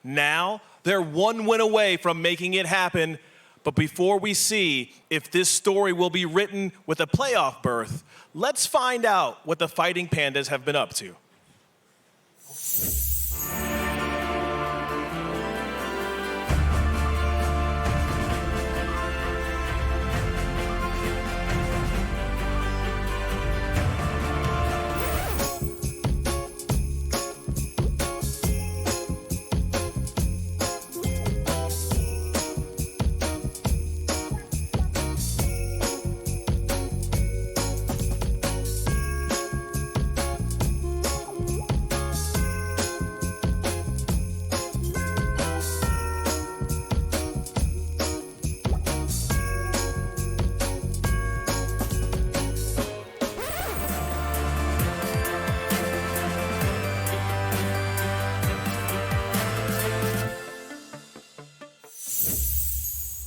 Now, they're one win away from making it happen. But before we see if this story will be written with a playoff berth, let's find out what the Fighting Pandas have been up to.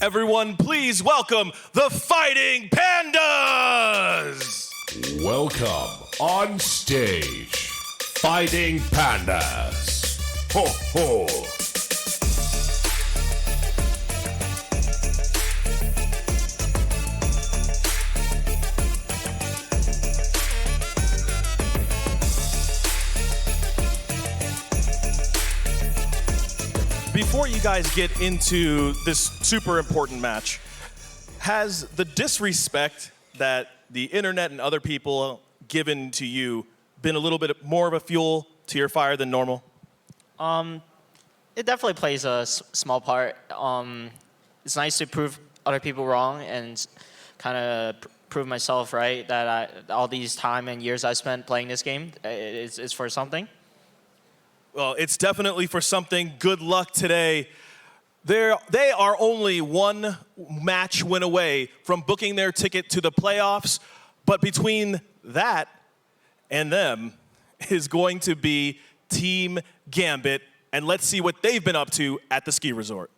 Everyone, please welcome the Fighting Pandas! Welcome on stage, Fighting Pandas. Ho ho! Before you guys get into this super important match, has the disrespect that the internet and other people given to you been a little bit more of a fuel to your fire than normal? It definitely plays a small part. It's nice to prove other people wrong and kind of prove myself right that all these time and years I spent playing this game is for something. Well, it's definitely for something. Good luck today. They are only one match win away from booking their ticket to the playoffs, but between that and them is going to be Team Gambit, and let's see what they've been up to at the ski resort.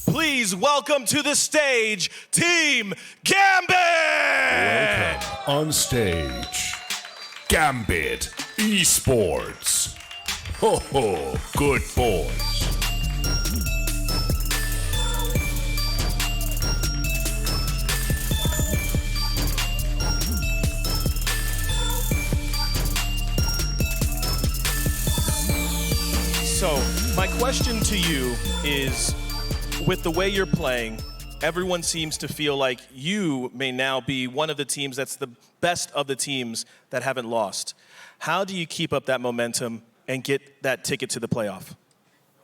Please welcome to the stage, Team Gambit! Welcome on stage, Gambit Esports. Ho ho, good boys. So, my question to you is, with the way you're playing, everyone seems to feel like you may now be one of the teams that's the best of the teams that haven't lost. How do you keep up that momentum and get that ticket to the playoff?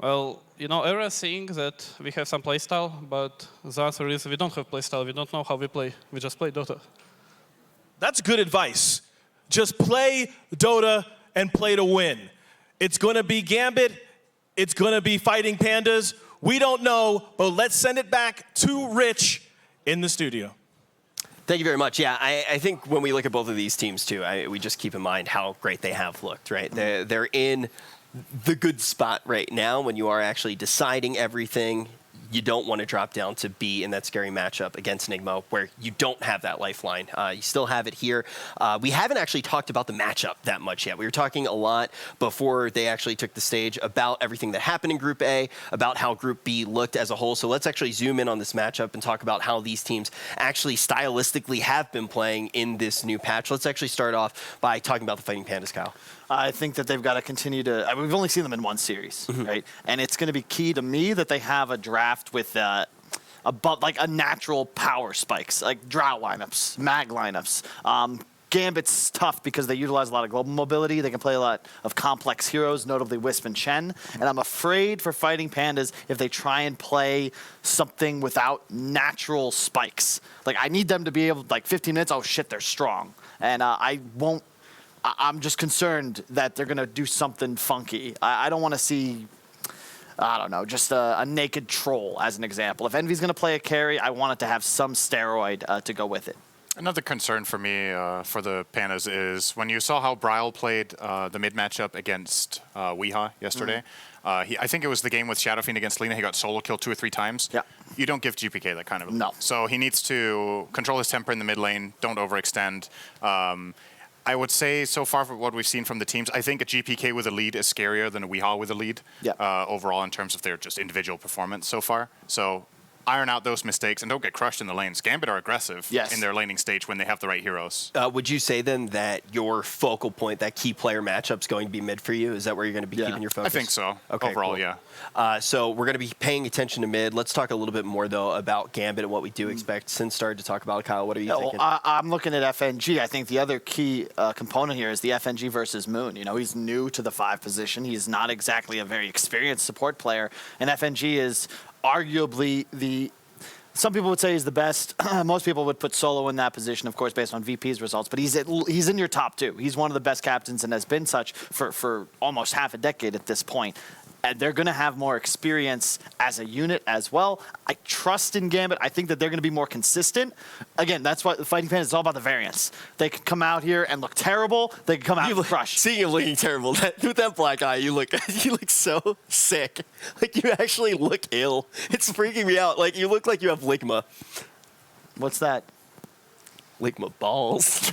Well, you know, everyone's saying that we have some playstyle, but the answer is we don't have playstyle. We don't know how we play. We just play Dota. That's good advice. Just play Dota and play to win. It's going to be Gambit. It's going to be Fighting Pandas. We don't know, but let's send it back to Rich in the studio. Thank you very much. Yeah, I think when we look at both of these teams, too, we just keep in mind how great they have looked, right? They're in the good spot right now when you are actually deciding everything. You don't want to drop down to be in that scary matchup against Enigma where you don't have that lifeline. You still have it here. We haven't actually talked about the matchup that much yet. We were talking a lot before they actually took the stage about everything that happened in Group A, about how Group B looked as a whole. So let's actually zoom in on this matchup and talk about how these teams actually stylistically have been playing in this new patch. Let's actually start off by talking about the Fighting Pandas, Kyle. I think that they've got to continue to. We've only seen them in one series, right? And it's going to be key to me that they have a draft with like a natural power spikes, like drought lineups, mag lineups. Gambit's tough because they utilize a lot of global mobility. They can play a lot of complex heroes, notably Wisp and Chen. And I'm afraid for Fighting Pandas if they try and play something without natural spikes. Like, I need them to be able, like, 15 minutes, oh shit, they're strong. And I'm just concerned that they're going to do something funky. I don't want to see, I don't know, just a naked troll as an example. If Envy's going to play a carry, I want it to have some steroid to go with it. Another concern for me for the Pandas is when you saw how Bryle played the mid matchup against Weehaw yesterday. I think it was the game with Shadowfiend against Lina. He got solo killed 2 or 3 times. Yeah. You don't give GPK that kind of. No. So he needs to control his temper in the mid lane. Don't overextend. I would say so far from what we've seen from the teams, I think a GPK with a lead is scarier than a Weehaw with a lead. Yeah. Overall, in terms of their just individual performance so far. So iron out those mistakes and don't get crushed in the lanes. Gambit are aggressive in their laning stage when they have the right heroes. Would you say then that your focal point, that key player matchup, is going to be mid for you? Is that where you're going to be keeping your focus? I think so. Okay, overall, cool. yeah. So we're going to be paying attention to mid. Let's talk a little bit more, though, about Gambit and what we do expect. Sin started to talk about it. Kyle, what are you thinking? I'm looking at FNG. I think the other key component here is the FNG versus Moon. You know, he's new to the 5 position. He's not exactly a very experienced support player. And FNG is arguably some people would say he's the best. Most people would put Solo in that position, of course, based on VP's results. But he's in your top 2. He's one of the best captains and has been such for almost half a decade at this point. And they're going to have more experience as a unit as well. I trust in Gambit. I think that they're going to be more consistent. Again, that's what the Fighting Pandas is all about, the variance. They can come out here and look terrible. They can come out and crush. Speaking of looking terrible, with that black eye, you look so sick. Like, you actually look ill. It's freaking me out. Like, you look like you have Ligma. What's that? Ligma balls.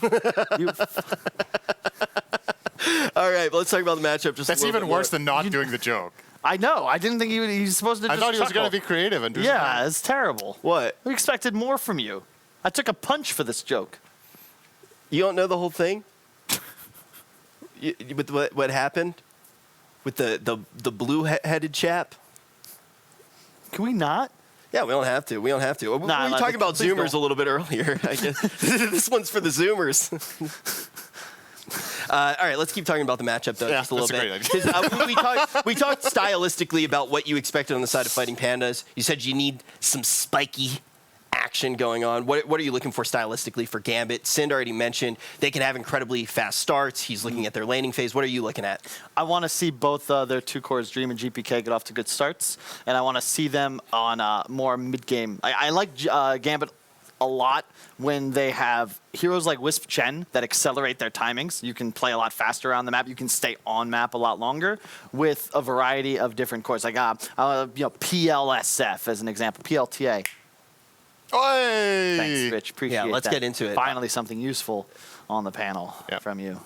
All right, but let's talk about the matchup. That's even worse than not doing the joke. I know. I didn't think he's supposed to. I just thought he was going chuckle. to be creative and do Yeah, something. it's terrible. What? We expected more from you. I took a punch for this joke. You don't know the whole thing? With what happened? With the blue-headed chap? Can we not? Yeah, we don't have to. We were talking about please Zoomers don't. a little bit earlier. I guess. This one's for the Zoomers. All right, let's keep talking about the matchup, though, just a little bit. That's a great idea. We talked stylistically about what you expected on the side of Fighting Pandas. You said you need some spiky action going on. What are you looking for stylistically for Gambit? Sind already mentioned they can have incredibly fast starts. He's looking at their laning phase. What are you looking at? I want to see both their 2 cores, Dream and GPK, get off to good starts, and I want to see them on more mid-game. I like Gambit a lot when they have heroes like Wisp Chen that accelerate their timings. You can play a lot faster around the map. You can stay on map a lot longer with a variety of different cores. Like PLSF as an example, PLTA. Oi! Thanks, Rich. Appreciate it. Yeah, let's get into it. Finally, something useful on the panel from you.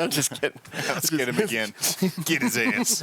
Just kidding. Let's get him again. Get his ass.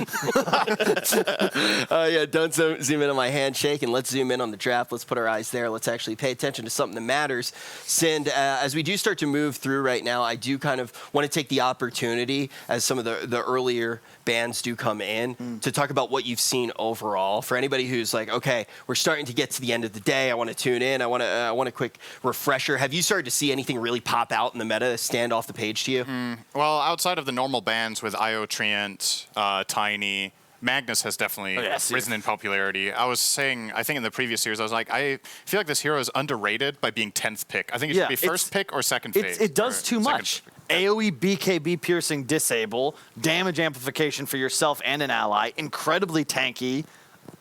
Yeah, don't zoom in on my handshake, and let's zoom in on the draft. Let's put our eyes there. Let's actually pay attention to something that matters. Sind, as we do start to move through right now, I do kind of want to take the opportunity, as some of the earlier bands do come in, to talk about what you've seen overall. For anybody who's like, okay, we're starting to get to the end of the day. I want to tune in. I want a quick refresher. Have you started to see anything really pop out in the meta, stand off the page to you? Well, outside of the normal bands with IO Treant, Tiny, Magnus has definitely risen in popularity. I was saying, I think in the previous series, I was like, I feel like this hero is underrated by being 10th pick. I think it should be first pick or second phase. It does too much. AoE, BKB, piercing, disable, damage amplification for yourself and an ally, incredibly tanky,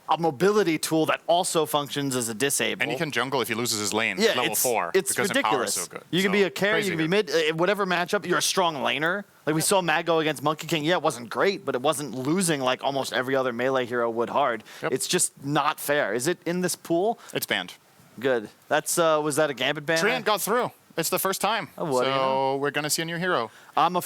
a mobility tool that also functions as a disable. And he can jungle if he loses his lane, Yeah, level 4, it's because ridiculous. Empower is so good. You can be a carry, you can be good. mid, whatever matchup, you're a strong laner. Like we saw Mag go against Monkey King. Yeah, it wasn't great, but it wasn't losing like almost every other melee hero would hard. Yep. It's just not fair. Is it in this pool? It's banned. Good. That's was that a Gambit ban? Treant got through. It's the first time. Oh, what do you know? We're going to see a new hero. I'm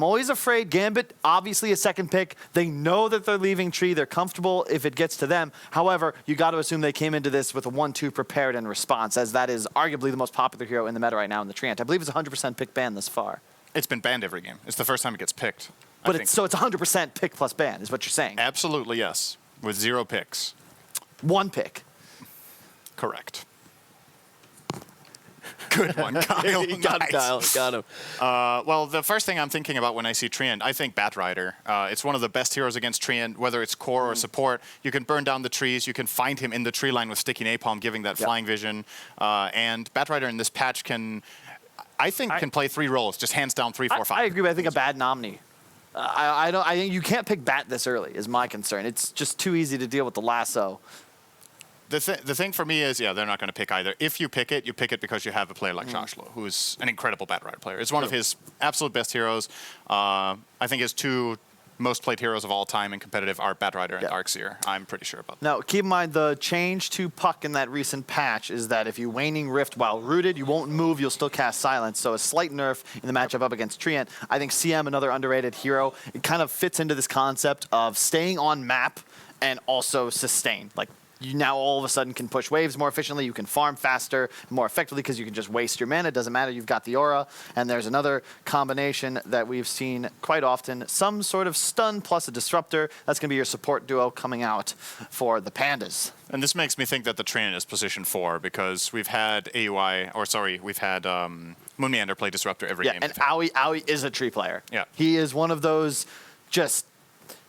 always afraid. Gambit, obviously a second pick. They know that they're leaving Tree. They're comfortable if it gets to them. However, you got to assume they came into this with a 1-2 prepared and response, as that is arguably the most popular hero in the meta right now in the Treant. I believe it's 100% pick ban this far. It's been banned every game. It's the first time it gets picked. But it's 100% pick plus ban is what you're saying. Absolutely, yes. With 0 picks. 1 pick. Correct. Good one, Kyle. You got him, Kyle. Got him. Well, the first thing I'm thinking about when I see Treant, I think Batrider. It's one of the best heroes against Treant, whether it's core or support. You can burn down the trees. You can find him in the tree line with Sticky Napalm, giving that flying vision. And Batrider in this patch can play 3 roles, just hands down 3, 4, 5. I agree, but I think a bad Omni. I think you can't pick Bat this early is my concern. It's just too easy to deal with the lasso. The thing for me is, they're not going to pick either. If you pick it because you have a player like Joshua, who's an incredible Batrider player. It's one of his absolute best heroes. I think his 2 most played heroes of all time in competitive are Batrider and Darkseer. I'm pretty sure about that. Now, keep in mind the change to Puck in that recent patch is that if you Waning Rift while rooted, you won't move, you'll still cast Silence. So a slight nerf in the matchup up against Treant. I think CM, another underrated hero, it kind of fits into this concept of staying on map and also sustain. Like, you now all of a sudden can push waves more efficiently. You can farm faster, more effectively because you can just waste your mana. It doesn't matter. You've got the aura. And there's another combination that we've seen quite often. Some sort of stun plus a disruptor. That's going to be your support duo coming out for the Pandas. And this makes me think that the Treant is position 4 because we've had Moonmeander play disruptor every game. And Aoi is a tree player. Yeah. He is one of those just,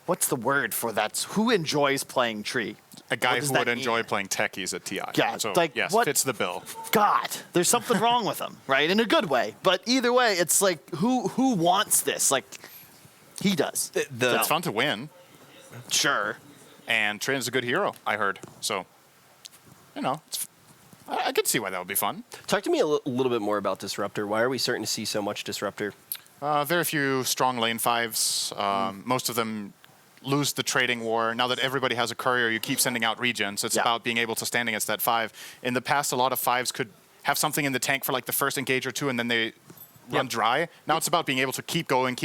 what's the word for that? Who enjoys playing tree? A guy who would enjoy playing techies at TI. Yeah, so, like, yes, what? fits the bill. God, there's something wrong with him, right? In a good way. But either way, it's like, who wants this? Like, he does. It's fun to win. Sure. And Treant's a good hero, I heard. So, I could see why that would be fun. Talk to me a little bit more about Disruptor. Why are we starting to see so much Disruptor? Very few strong lane 5s. Most of them lose the trading war. Now that everybody has a courier, you keep sending out regens. It's about being able to stand against that 5. In the past, a lot of 5s could have something in the tank for like the first engage or 2, and then they run dry. Now it's about being able to keep going.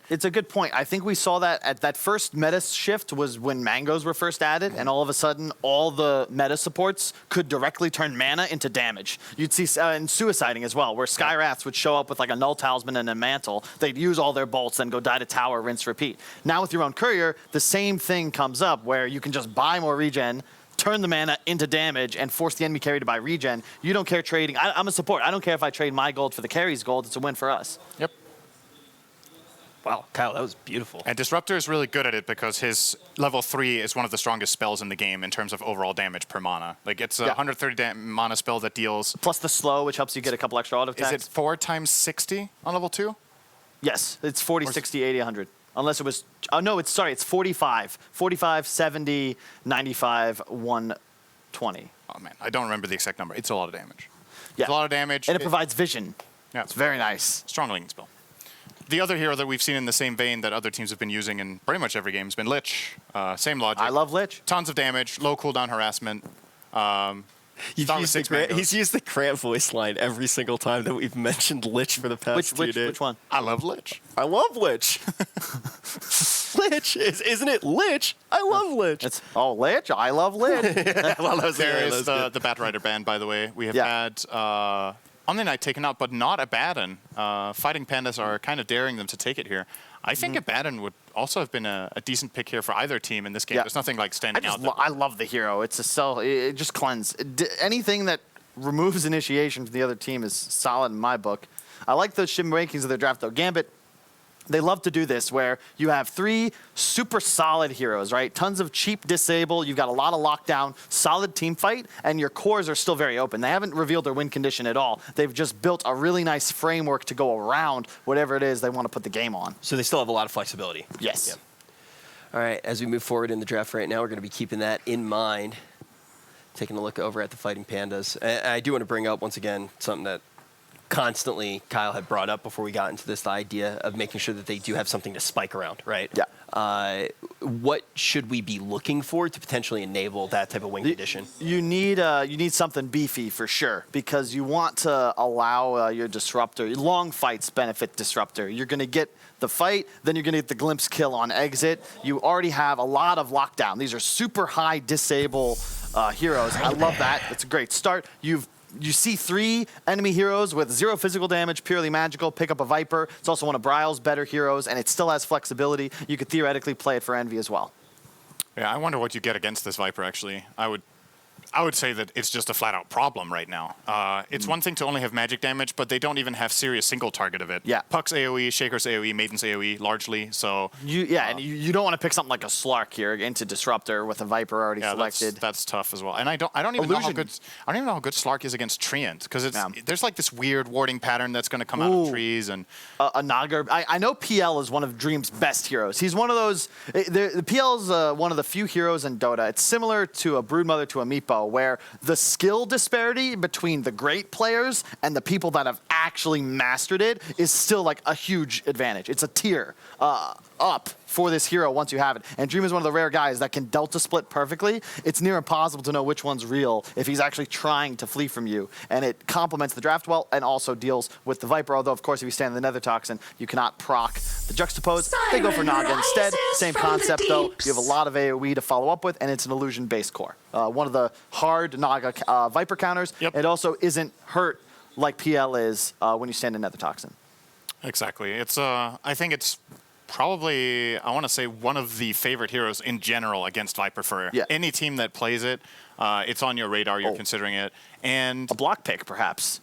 It's a good point. I think we saw that at that first meta shift was when mangoes were first added, and all of a sudden, all the meta supports could directly turn mana into damage. You'd see in suiciding as well, where Skywraths would show up with like a Null Talisman and a Mantle. They'd use all their bolts, then go die to tower, rinse, repeat. Now with your own courier, the same thing comes up, where you can just buy more regen, turn the mana into damage, and force the enemy carry to buy regen. You don't care trading. I'm a support. I don't care if I trade my gold for the carry's gold. It's a win for us. Yep. Wow, Kyle, that was beautiful. And Disruptor is really good at it because his level 3 is one of the strongest spells in the game in terms of overall damage per mana. Like, it's a 130 mana spell that deals... Plus the slow, which helps you get a couple extra auto attacks. Is it 4 times 60 on level 2? Yes, it's 40, 60, 80, 100. Unless it was, oh no, it's 45. 45, 70, 95, 120. Oh man, I don't remember the exact number. It's a lot of damage. Yeah. It's a lot of damage. And it provides vision. Yeah. It's very nice. Strong linking spell. The other hero that we've seen in the same vein that other teams have been using in pretty much every game has been Lich. Same logic. I love Lich. Tons of damage, low cooldown harassment. He's used the Cramp voice line every single time that we've mentioned Lich for the past 2 days. Which one? I love Lich. I love Lich. Lich. Isn't it Lich? I love Lich. It's, Lich? I love Lich. There is the Batrider ban, by the way. We have had Omni Knight taken out, but not Abaddon. Fighting Pandas are kind of daring them to take it here. I think Abaddon would also have been a decent pick here for either team in this game. There's nothing like standing out. I love the hero. It's a sell. It just cleanse. Anything that removes initiation from the other team is solid in my book. I like the shim rankings of their draft, though. Gambit, they love to do this where you have 3 super solid heroes, right? Tons of cheap disable. You've got a lot of lockdown, solid team fight, and your cores are still very open. They haven't revealed their win condition at all. They've just built a really nice framework to go around whatever it is they want to put the game on. So they still have a lot of flexibility. Yes. Yep. All right, as we move forward in the draft right now, we're going to be keeping that in mind, taking a look over at the Fighting Pandas. And I do want to bring up, once again, something that constantly Kyle had brought up before we got into this, the idea of making sure that they do have something to spike around, right? Yeah. What should we be looking for to potentially enable that type of win condition? You need something beefy for sure, because you want to allow your disruptor. Long fights benefit disruptor. You're going to get the fight, then you're going to get the glimpse kill on exit. You already have a lot of lockdown. These are super high disable heroes. I love that. It's a great start. You see 3 enemy heroes with 0 physical damage, purely magical. Pick up a Viper. It's also one of Bryle's better heroes, and it still has flexibility. You could theoretically play it for Envy as well. Yeah, I wonder what you get against this Viper, actually. I would I would say that it's just a flat-out problem right now. It's one thing to only have magic damage, but they don't even have serious single target of it. Yeah. Puck's AoE, Shaker's AoE, Maiden's AoE, largely. So And you don't want to pick something like a Slark here into Disruptor with a Viper already selected. That's tough as well. And I don't even know how good Slark is against Treant, because there's like this weird warding pattern that's going to come out of trees and a Naga. I know PL is one of Dream's best heroes. He's one of those. The PL is one of the few heroes in Dota. It's similar to a Broodmother to a Meepo, where the skill disparity between the great players and the people that have actually mastered it is still like a huge advantage. It's a tier up for this hero once you have it. And Dream is one of the rare guys that can delta split perfectly. It's near impossible to know which one's real if he's actually trying to flee from you. And it complements the draft well and also deals with the Viper. Although, of course, if you stand in the Nether Toxin, you cannot proc the Juxtapose. They go for Naga instead. Same concept, though. You have a lot of AoE to follow up with, and it's an illusion-based core. One of the hard Naga Viper counters. It also isn't hurt like PL is when you stand in Nether Toxin. Exactly. It's I think it's probably, I want to say, one of the favorite heroes in general against Viper for any team that plays it. It's on your radar. You're considering it. And a block pick, perhaps.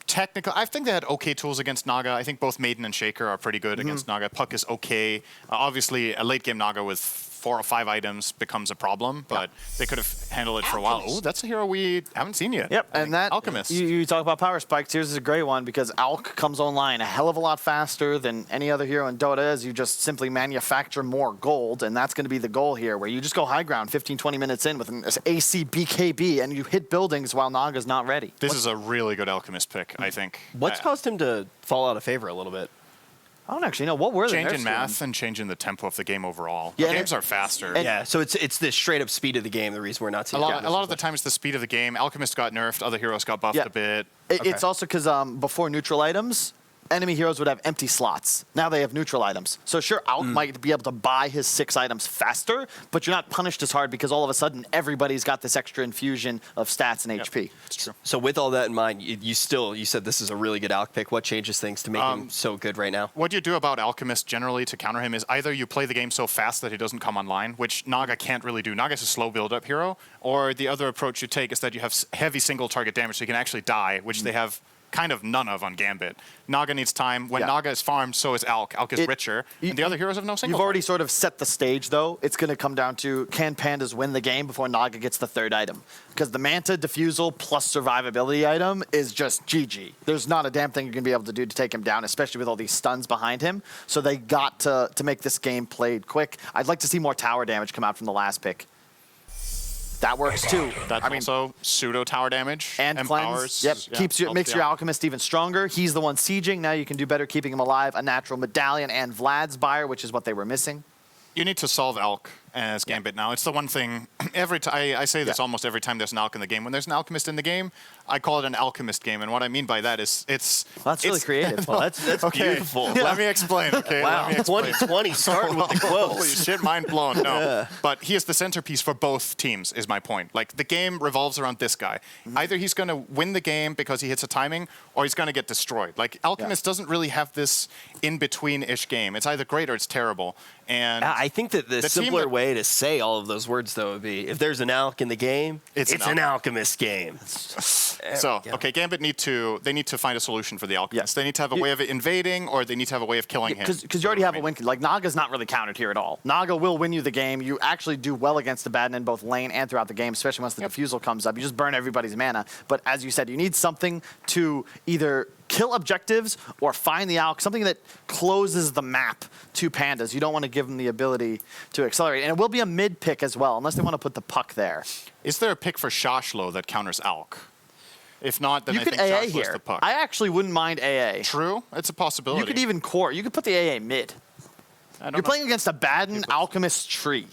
Technically, I think they had okay tools against Naga. I think both Maiden and Shaker are pretty good against Naga. Puck is okay. Obviously, a late game Naga with 4 or 5 items becomes a problem, but they could have handled it for a while. Oh, that's a hero we haven't seen yet. Yep, and that Alchemist. You talk about power spikes. Here's a great one because Alk comes online a hell of a lot faster than any other hero in Dota, as you just simply manufacture more gold, and that's going to be the goal here, where you just go high ground 15, 20 minutes in with an AC BKB, and you hit buildings while Naga's not ready. This is a really good Alchemist pick, I think. What's caused him to fall out of favor a little bit? I don't actually know. What were they? Changing math and changing the tempo of the game overall. Yeah, games are faster. Yeah, so it's the straight up speed of the game, the reason we're not seeing a lot of the time it's the speed of the game. Alchemist got nerfed, other heroes got buffed a bit. It's also because before neutral items, enemy heroes would have empty slots. Now they have neutral items. So sure, Alk might be able to buy his 6 items faster, but you're not punished as hard because all of a sudden everybody's got this extra infusion of stats and HP. It's true. So with all that in mind, you said this is a really good Alk pick. What changes things to make him so good right now? What you do about Alchemist generally to counter him is either you play the game so fast that he doesn't come online, which Naga can't really do. Naga's a slow build-up hero, or the other approach you take is that you have heavy single target damage so you can actually die, which they have kind of none of on Gambit. Naga needs time. When Naga is farmed, so is Alk. Alk is richer, and the other heroes have no single. You've already sort of set the stage, though. It's going to come down to, can Pandas win the game before Naga gets the 3rd item? Because the Manta Diffusal plus survivability item is just GG. There's not a damn thing you're going to be able to do to take him down, especially with all these stuns behind him. So they got to make this game played quick. I'd like to see more tower damage come out from the last pick. That works too. That's also pseudo tower damage and empowers. Cleanse. Yep, makes your Alchemist even stronger. He's the one sieging. Now you can do better keeping him alive. A natural medallion and Vlad's Buyer, which is what they were missing. You need to solve Alk as Gambit now. It's the one thing, I say this almost every time there's an Alk in the game. When there's an Alchemist in the game, I call it an Alchemist game. And what I mean by that is that's really creative. Well, that's beautiful. Let me explain, okay? Wow, 2020 starting with the quotes. Holy shit, mind blown. No. But he is the centerpiece for both teams, is my point. Like, the game revolves around this guy. Either he's going to win the game because he hits a timing, or he's going to get destroyed. Like, Alchemist doesn't really have this in-between-ish game. It's either great or it's terrible. And I think that the simpler way to say all of those words, though, would be, if there's an Alk in the game, it's an Alchemist game. So, okay, Gambit need to find a solution for the Alchemist. They need to have a way of invading, or they need to have a way of killing him. Because you already have a win. Like, Naga's not really countered here at all. Naga will win you the game. You actually do well against the Baden in both lane and throughout the game, especially once the Diffusal comes up. You just burn everybody's mana. But as you said, you need something to either kill objectives or find the Alk, something that closes the map to Pandas. You don't want to give them the ability to accelerate. And it will be a mid pick as well, unless they want to put the Puck there. Is there a pick for Shashlo that counters Alk? If not, then you I could think AA Shashlo's here. the Puck. I actually wouldn't mind AA. True, it's a possibility. You could even core. You could put the AA mid. You're playing against a Baden Alchemist tree.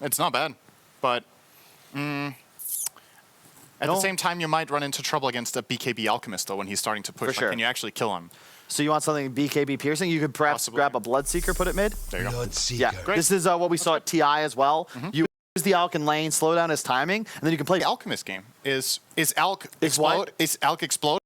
It's not bad, but at the same time, you might run into trouble against a BKB Alchemist, though, when he's starting to push. For sure. Can you actually kill him? So you want something BKB piercing? You could perhaps grab a Bloodseeker, put it mid? There you go. Yeah, Great. This is what we saw at TI as well. You use the Alk in lane, slow down his timing, and then you can play The Alchemist game is Alk Is explode? what? Is Alk explode?